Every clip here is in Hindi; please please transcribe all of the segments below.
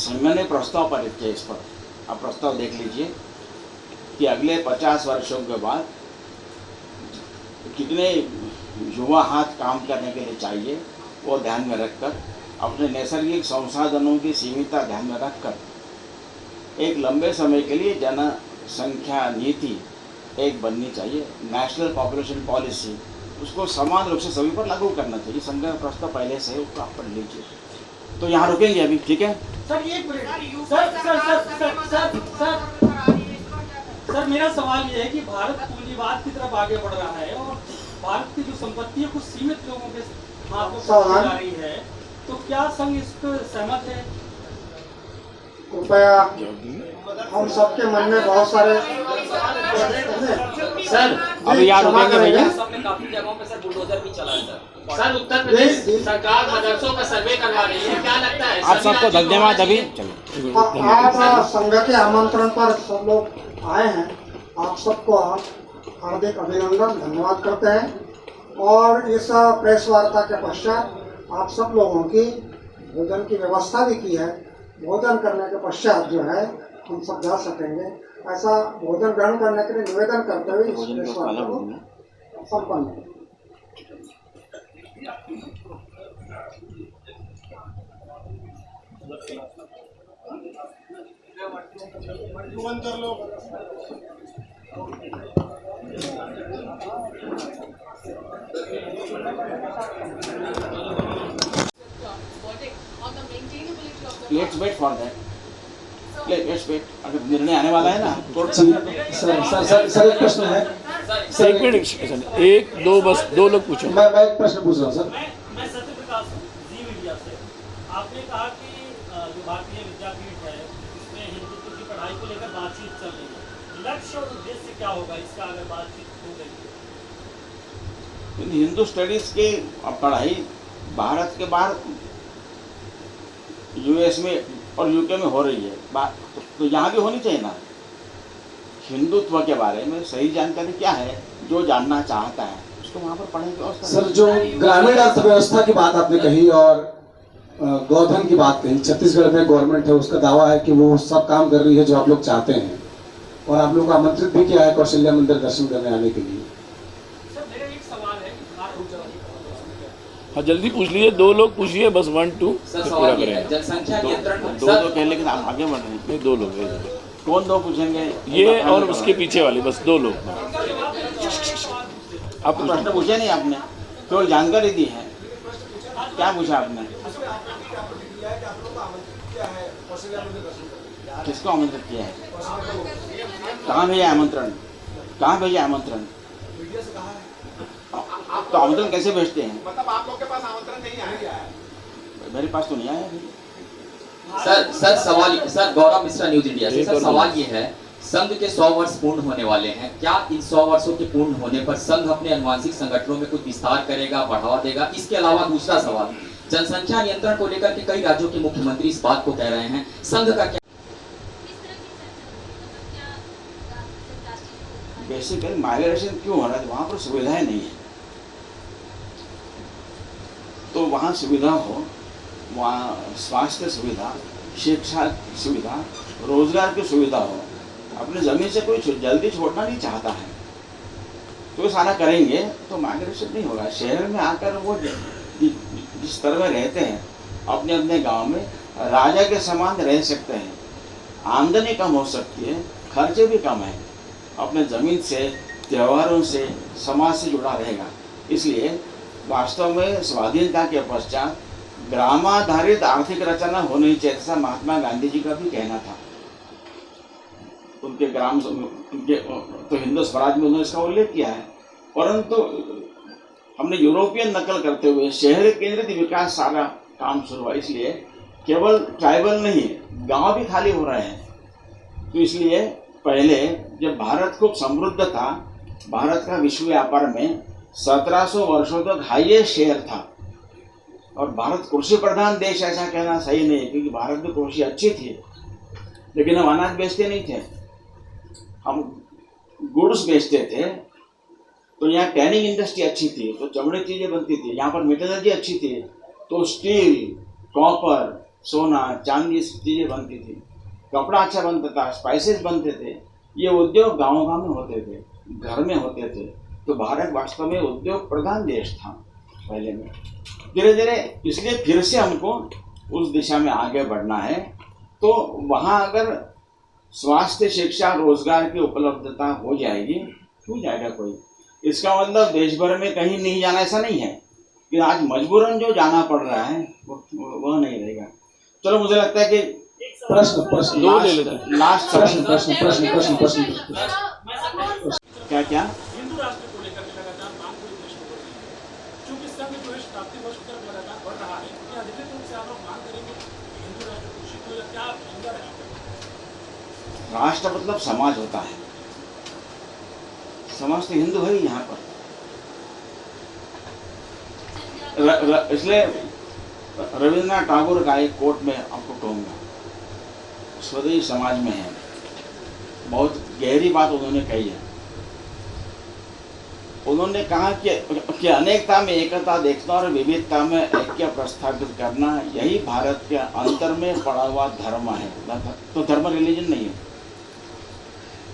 संघ ने प्रस्ताव पारित किया इस पर। आप प्रस्ताव देख लीजिए कि अगले 50 वर्षों के बाद कितने युवा हाथ काम करने के लिए चाहिए, वो ध्यान में रखकर अपने नैसर्गिक संसाधनों की सीमितता ध्यान में रखकर एक लंबे समय के लिए जनसंख्या नीति एक बननी चाहिए, नेशनल पॉपुलेशन पॉलिसी, उसको समान रूप से सभी पर लागू करना चाहिए। संघ का प्रस्ताव पहले से उसको आप पढ़ लीजिए। तो यहाँ रुकेंगे अभी, ठीक है सर? एक मिनट सर, मेरा सवाल ये है कि भारत पूंजीवाद की तरफ आगे बढ़ रहा है और भारत की जो संपत्ति है कुछ सीमित लोगों के हाथों में जा रही है, तो क्या संघ इस पर सहमत है? कृपया, हम सबके मन में बहुत सारे सर अभी यहाँ रुकेंगे भैया। सबने काफी जगहों पे सर बुलडोजर भी चला है सर। उत्तर प्रदेश सरकार मदरसों का सर्वे करवा रही है, क्या लगता है? आप सबको धन्यवाद। अभी आप संघ के आमंत्रण पर सब लोग आए हैं, आप सबको हार्दिक अभिनंदन धन्यवाद करते हैं। और इस प्रेस वार्ता के पश्चात आप सब लोगों की भोजन की व्यवस्था भी की है। भोजन करने के पश्चात जो है हम सब जा सकेंगे। ऐसा भोजन ग्रहण करने के लिए निवेदन करते हुए इस प्रेस वार्ता को संपन्न। Let's wait for that. Let's wait. अगर निर्णय आने वाला है ना तो सर एक प्रश्न है। सर एक मिनट, एक दो बस दो लोग पूछो। मैं एक प्रश्न पूछ रहा हूँ सर। मैं सत्यप्रकाश जी मीडिया से। आपने कहा कि जो भारतीय विद्यापीठ है उसमें हिंदुत्व की पढ़ाई को लेकर बातचीत चल रही है, लक्ष्य और उद्देश्य क्या होगा इसका अगर बातचीत हो गई? हिंदू स्टडीज की पढ़ाई भारत के बाहर यूएस में और यूके में हो रही है, तो यहाँ भी होनी चाहिए ना। हिंदुत्व के बारे में सही जानकारी क्या है, जो जानना चाहता है उसको वहाँ पर पढ़ने की व्यवस्था। सर जो ग्रामीण अर्थव्यवस्था की बात आपने कही और गोधन की बात कही, छत्तीसगढ़ में गवर्नमेंट है, उसका दावा है कि वो सब काम कर रही है जो आप लोग चाहते हैं, और आप लोग को आमंत्रित भी किया है कौशल्या मंदिर दर्शन करने आने के लिए। सर मेरा एक सवाल है हाँ जल्दी पूछ लीजिए, दो लोग पूछिए बस, 1 2 पूरा करेंगे। जनसंख्या नियंत्रण दो कह, लेकिन आप आगे बढ़ रहे हैं। नहीं, दो लोग हैं। कौन दो पूछेंगे? ये और उसके पीछे वाले, बस 2 लोग। आप प्रश्न पूछे नहीं आपने, तो जानकारी दी है। क्या पूछा आपने? किसको आमंत्रित किया है? कहाँ भेजा आमंत्रण? कहाँ भेजा आमंत्रण? तो आमंत्रण कैसे भेजते हैं? मतलब आप लोग के पास आमंत्रण नहीं आया? मेरे पास तो नहीं आया। सर सवाल, सर गौरव मिश्रा न्यूज इंडिया से। सर सवाल ये है, संघ के 100 वर्ष पूर्ण होने वाले हैं, क्या इन 100 वर्षों के पूर्ण होने पर संघ अपने अनुवांशिक संगठनों में कुछ विस्तार करेगा, बढ़ावा देगा? इसके अलावा दूसरा सवाल, जनसंख्या नियंत्रण को लेकर के कई राज्यों के मुख्यमंत्री इस बात को कह रहे हैं, संघ का क्या? बेसिकली माइग्रेशन क्यों हो रहा है? वहाँ पर सुविधाएं नहीं है, तो वहाँ सुविधा हो, वहाँ स्वास्थ्य सुविधा, शिक्षा सुविधा, रोजगार की सुविधा हो। अपने ज़मीन से कोई जल्दी छोड़ना नहीं चाहता है, तो सारा करेंगे तो माइग्रेशन नहीं होगा। शहर में आकर वो जिस तरह में रहते हैं, अपने अपने गांव में राजा के समान रह सकते हैं, आमदनी कम हो सकती है, खर्चे भी कम है, अपने ज़मीन से, त्योहारों से, समाज से जुड़ा रहेगा। इसलिए वास्तव में स्वाधीनता के पश्चात ग्रामाधारित आर्थिक रचना होनी चाहिए, ऐसा महात्मा गांधी जी का भी कहना था। उनके तो हिंदू स्वराज में उन्होंने इसका उल्लेख किया है, परंतु हमने यूरोपियन नकल करते हुए शहर केंद्रित विकास सारा काम शुरू हुआ। इसलिए केवल ट्राइबल नहीं, गांव भी खाली हो रहे हैं। तो इसलिए पहले जब भारत खूब समृद्ध था, भारत का विश्व व्यापार में 1700 वर्षों तक हाईएस्ट शेयर था, और भारत कृषि प्रधान देश ऐसा कहना सही नहीं है, क्योंकि भारत में कृषि अच्छी थी, लेकिन हम अनाज बेचते नहीं थे, हम गुड्स बेचते थे। तो यहाँ टैनिंग इंडस्ट्री अच्छी थी, तो चमड़े चीज़ें बनती थी, यहाँ पर मेटलर्जी अच्छी थी, तो स्टील, कॉपर, सोना चांदी चीज़ें बनती थी, कपड़ा अच्छा बनता था, स्पाइसेस बनते थे। ये उद्योग गाँव-गाँव में होते थे, घर में होते थे। तो भारत वास्तव में उद्योग प्रधान देश था पहले में। धीरे धीरे इसलिए फिर से हमको उस दिशा में आगे बढ़ना है। तो वहाँ अगर स्वास्थ्य, शिक्षा, रोजगार की उपलब्धता हो जाएगी, हो जाएगा कोई। इसका मतलब देश भर में कहीं नहीं जाना ऐसा नहीं है कि आज मजबूरन जो जाना पड़ रहा है वो नहीं रहेगा। चलो मुझे लगता है कि प्रश्न दो ले लेते हैं। लास्ट क्या क्या हिंदू राष्ट्र को लेकर लगातार मांग पूरे देश में बढ़ रही है। चूंकि संघ जो है शताब्दी वर्ष की तरफ लगातार बढ़ रहा है, क्या अधिकृत रूप से आप लोग मांग करेंगे कि हिंदू राष्ट्र घोषित हो, या क्या एजेंडा रहेगा? राष्ट्र मतलब समाज होता है। समाज तो हिंदू है ही यहाँ पर। इसलिए रविन्द्रनाथ टैगोर का एक कोट में आपको कहूँगा, स्वदेशी समाज में है, बहुत गहरी बात उन्होंने कही है। उन्होंने कहा कि अनेकता में एकता देखना और विविधता में ऐक्य प्रस्थापित करना, यही भारत के अंतर में पड़ा हुआ धर्म है। तो धर्म रिलीजन नहीं है।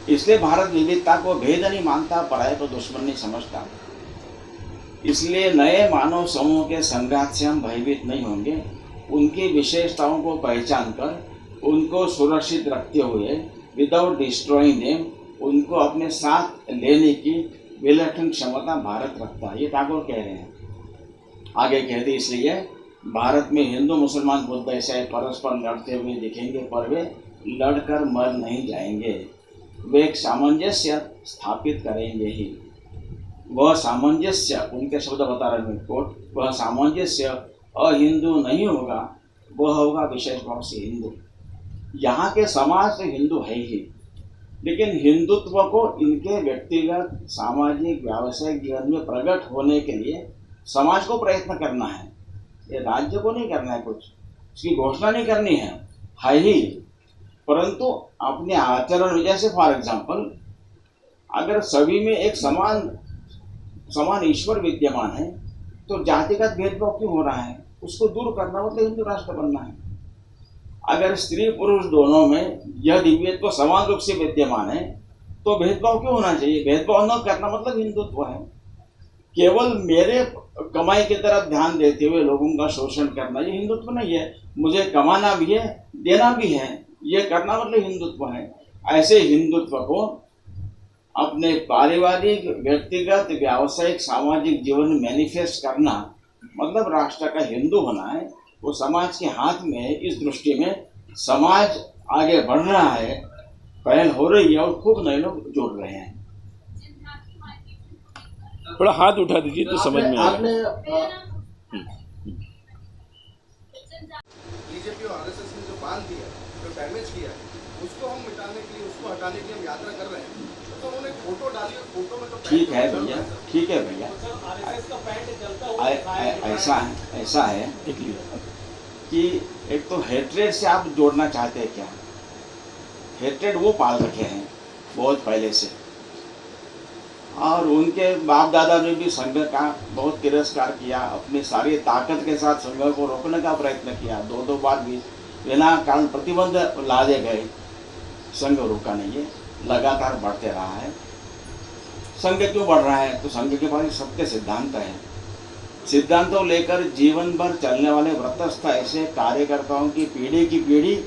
इसलिए भारत विविधता को भेद नहीं मानता, पराये को दुश्मन नहीं समझता। इसलिए नए मानव समूह के संघात से हम भयभीत नहीं होंगे। उनकी विशेषताओं को पहचान कर उनको सुरक्षित रखते हुए विदाउट डिस्ट्रॉइंग देम, उनको अपने साथ लेने की विलक्षण क्षमता भारत रखता है। ये टैगोर कह रहे हैं। आगे कहते इसलिए भारत में हिंदू, मुसलमान, बुद्ध ईसाई परस्पर लड़ते हुए दिखेंगे, पर वे लड़कर मर नहीं जाएंगे। वे एक सामंजस्य स्थापित करेंगे ही। वह सामंजस्य, उनके शब्द बता रहे हैं कोट, वह सामंजस्य अहिंदू नहीं होगा, वह होगा विशेष भाव से हिंदू। यहाँ के समाज तो हिंदू है ही, लेकिन हिंदुत्व को इनके व्यक्तिगत, सामाजिक, व्यावसायिक जीवन में प्रकट होने के लिए समाज को प्रयत्न करना है। ये राज्य को नहीं करना है, कुछ उसकी घोषणा नहीं करनी है ही, परंतु अपने आचरण में, जैसे फॉर एग्जाम्पल अगर सभी में एक समान ईश्वर विद्यमान है तो जातिगत भेदभाव क्यों हो रहा है? उसको दूर करना मतलब हिंदू राष्ट्र बनना है। अगर स्त्री पुरुष दोनों में यह दिव्यत्व समान रूप से विद्यमान है तो भेदभाव क्यों होना चाहिए? भेदभाव न करना मतलब हिंदुत्व है। केवल मेरे कमाई की तरफ ध्यान देते हुए लोगों का शोषण करना ये हिंदुत्व नहीं है। मुझे कमाना भी है, देना भी है, ये करना मतलब हिंदुत्व है। ऐसे हिंदुत्व को अपने पारिवारिक, व्यक्तिगत, व्यावसायिक, सामाजिक जीवन में मैनिफेस्ट करना मतलब राष्ट्र का हिंदू होना है। वो समाज के हाथ में है। इस दृष्टि में समाज आगे बढ़ रहा है, पहल हो रही है और खूब नए लोग जुड़ रहे हैं। थोड़ा हाथ उठा दीजिए तो समझ में आएगा। बीजेपी और आरएसएस ने जो बांध दिया, जो डैमेज किया, उसको हम मिटाने के लिए, उसको हटाने के लिए हम यात्रा कर रहे हैं। तो उन्होंने फोटो डाली और फोटो में तो ठीक है भैया, ठीक है भैया। ऐसा है कि एक तो हेट्रेड से आप जोड़ना चाहते हैं क्या? हेट्रेड वो पाल रखे हैं बहुत पहले से, और उनके बाप दादा ने भी संघ का बहुत तिरस्कार किया, अपनी सारी ताकत के साथ संघ को रोकने का प्रयत्न किया। दो बार भी बिना कारण प्रतिबंध लादे गए, संघ रुका नहीं है, लगातार बढ़ते रहा है। संघ क्यों बढ़ रहा है? तो संघ के पास सत्य सिद्धांत है। सिद्धांतों लेकर जीवन भर चलने वाले व्रतस्थ ऐसे कार्यकर्ताओं की पीढ़ी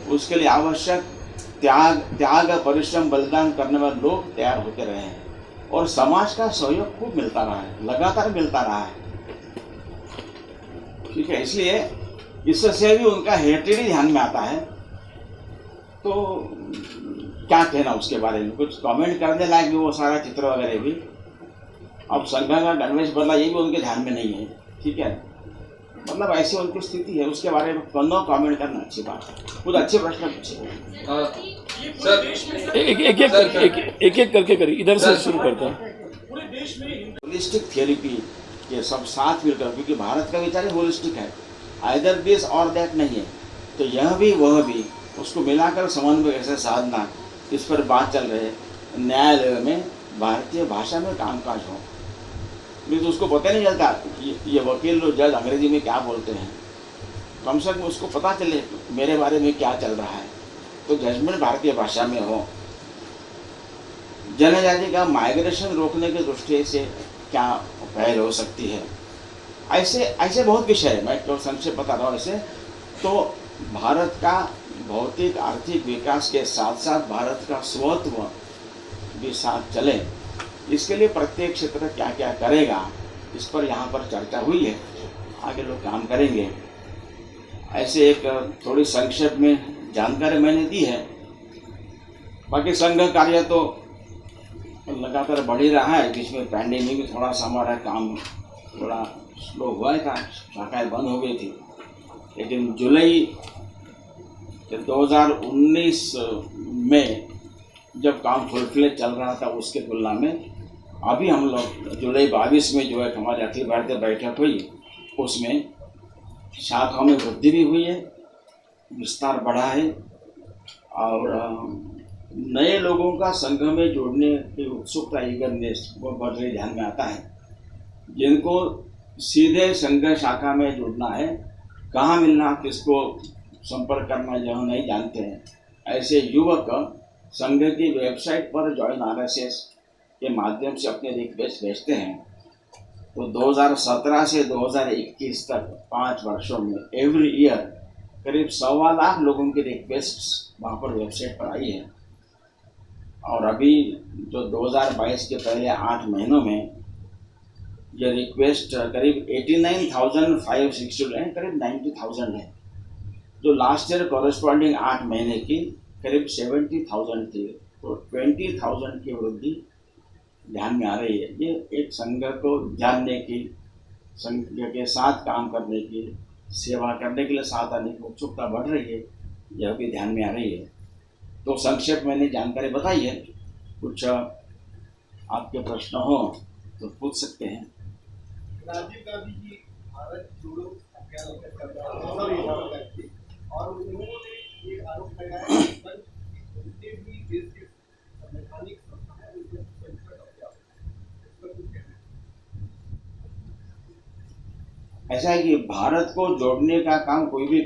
उसके लिए आवश्यक त्याग, परिश्रम, बलिदान करने वाले लोग तैयार होते रहे हैं और समाज का सहयोग खूब मिलता रहा है, लगातार मिलता रहा है। ठीक है, इसलिए इससे भी उनका हेरिटेज ध्यान में आता है। तो क्या कहना उसके बारे में, कुछ कमेंट करने लायक भी वो सारा चित्र वगैरह भी। अब संघ का गणवेश बदला ये भी उनके ध्यान में नहीं है। ठीक है, मतलब ऐसी उनकी स्थिति है, उसके बारे में नो कमेंट करना अच्छी बात है। कुछ अच्छे प्रश्न पूछे सर एक करके करिए। इधर से शुरू करता हूँ। होलिस्टिक थेरेपी ये सब साथ मिलकर, क्योंकि भारत का विचार होलिस्टिक है, आइदर दिस और दैट नहीं है। तो यह भी वह भी, उसको मिलाकर समन्वय कैसे साधना, इस पर बात चल रही है। न्यायालय में भारतीय भाषा में कामकाज हो, नहीं तो उसको पता नहीं चलता ये वकील जज अंग्रेजी में क्या बोलते हैं। कम से कम उसको पता चले मेरे बारे में क्या चल रहा है, तो जजमेंट भारतीय भाषा में हो। जनजाति का माइग्रेशन रोकने की दृष्टि से क्या पहल हो सकती है, ऐसे ऐसे बहुत विषय है। मैं तो संक्षेप बता रहा हूँ। ऐसे तो भारत का भौतिक आर्थिक विकास के साथ साथ भारत का स्वत्व भी साथ चले, इसके लिए प्रत्येक क्षेत्र क्या क्या करेगा, इस पर यहाँ पर चर्चा हुई है। आगे लोग काम करेंगे। ऐसे एक थोड़ी संक्षेप में जानकारी मैंने दी है। बाकी संघ कार्य तो लगातार बढ़ ही रहा है। बीच में पैंडेमिक में थोड़ा सा हमारा काम थोड़ा स्लो हुआ था, शाखाएं बंद हो गई थी। लेकिन जुलाई 2019 में जब काम फुल फ्लेज चल रहा था, उसके तुलना में अभी हम लोग जुलाई 22 में जो है हमारी अखिल भारतीय बैठक हुई, उसमें शाखाओं में वृद्धि भी हुई है, विस्तार बढ़ा है और नए लोगों का संघ में जोड़ने की उत्सुकता ईगरनेस वो बढ़ रही ध्यान में आता है। जिनको सीधे संघ शाखा में जुड़ना है, कहाँ मिलना, किसको संपर्क करना, जो नहीं जानते हैं, ऐसे युवक संघ की वेबसाइट पर जॉइन RSS के माध्यम से अपने रिक्वेस्ट भेजते हैं। तो 2017 से 2021 तक 5 वर्षों में एवरी ईयर करीब 1.25 लाख लोगों की रिक्वेस्ट वहाँ पर वेबसाइट पर आई है। और अभी जो 2022 के पहले 8 महीनों में ये रिक्वेस्ट करीब 89,560 है, करीब 90,000 है। जो लास्ट ईयर कॉरेस्पॉन्डिंग 8 महीने की करीब 70,000 थी, तो 20,000 की वृद्धि ध्यान में आ रही है। ये एक संघ को जानने की, संघ के साथ काम करने की, सेवा करने के लिए साथ आने की उत्सुकता बढ़ रही है, यह भी ध्यान में आ रही है। तो संक्षेप मैंने जानकारी बताई है। कुछ आपके प्रश्न हो तो पूछ सकते हैं। राजीव गांधी जी भारत जोड़ो अभियान और उन्होंने ये आरोप लगाया कि जितने भी देश के संवैधानिक संस्था है उसमें ऐसा है कि भारत को जोड़ने का काम कोई भी